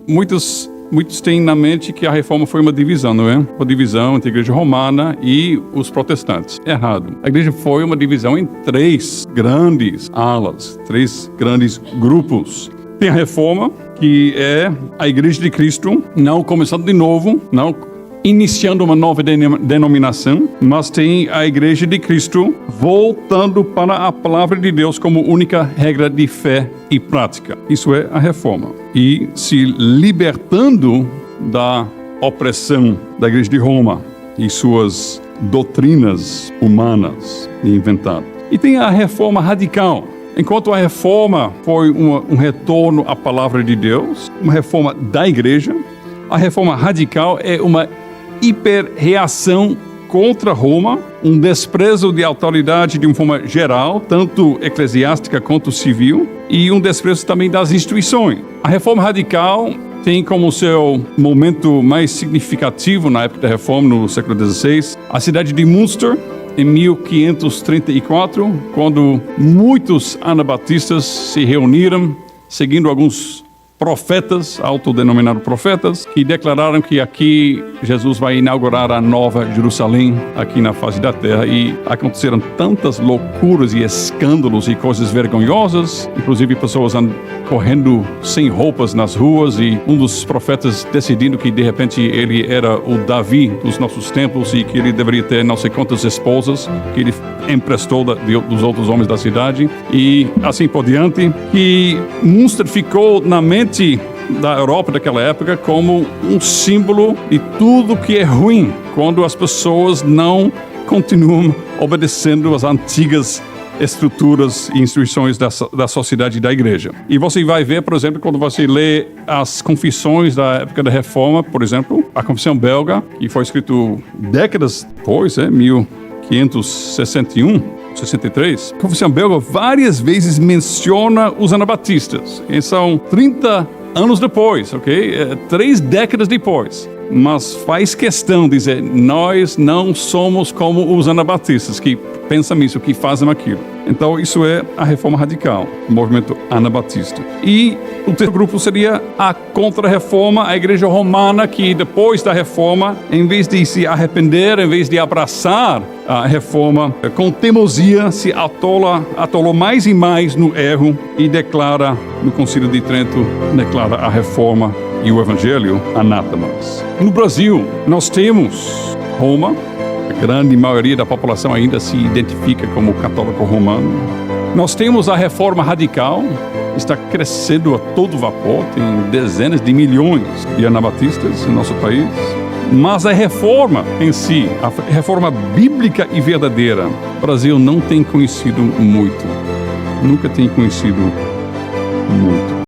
Muitos têm na mente que a reforma foi uma divisão, não é? Uma divisão entre a igreja romana e os protestantes. Errado. A igreja foi uma divisão em 3 grandes alas, 3 grandes grupos. Tem a reforma, que é a igreja de Cristo, não começando de novo, não iniciando uma nova denominação, mas tem a igreja de Cristo voltando para a palavra de Deus como única regra de fé e prática. Isso é a reforma. E se libertando da opressão da igreja de Roma e suas doutrinas humanas inventadas. E tem a reforma radical. Enquanto a reforma foi um retorno à palavra de Deus, uma reforma da igreja, a reforma radical é uma hiperreação contra Roma, um desprezo de autoridade de uma forma geral, tanto eclesiástica quanto civil, e um desprezo também das instituições. A reforma radical tem como seu momento mais significativo na época da reforma, no século XVI, a cidade de Münster, em 1534, quando muitos anabatistas se reuniram, seguindo alguns profetas, autodenominados profetas, que declararam que aqui Jesus vai inaugurar a nova Jerusalém aqui na face da terra, e aconteceram tantas loucuras e escândalos e coisas vergonhosas, inclusive pessoas correndo sem roupas nas ruas, e um dos profetas decidindo que de repente ele era o Davi dos nossos tempos e que ele deveria ter não sei quantas esposas que ele emprestou dos outros homens da cidade, e assim por diante, que Münster ficou na mente da Europa daquela época como um símbolo de tudo que é ruim quando as pessoas não continuam obedecendo às antigas estruturas e instituições da sociedade e da igreja. E você vai ver, por exemplo, quando você lê as confissões da época da Reforma, por exemplo, a Confissão Belga, que foi escrito décadas depois, 1561, 63. A Confissão Belga várias vezes menciona os anabatistas. E são 30 anos depois, ok? 3 décadas depois. Mas faz questão de dizer, nós não somos como os anabatistas, que pensam isso, que fazem aquilo. Então isso é a reforma radical, o movimento anabatista. E o terceiro grupo seria a contra-reforma, a igreja romana, que depois da reforma, em vez de se arrepender, em vez de abraçar a reforma, com teimosia se atolou mais e mais no erro e declara, no Concílio de Trento, declara a reforma e o Evangelho anátemas. No Brasil, nós temos Roma. A grande maioria da população ainda se identifica como católico romano. Nós temos a reforma radical, está crescendo a todo vapor, tem dezenas de milhões de anabatistas no nosso país. Mas a reforma em si, a reforma bíblica e verdadeira, o Brasil não tem conhecido muito. Nunca tem conhecido muito.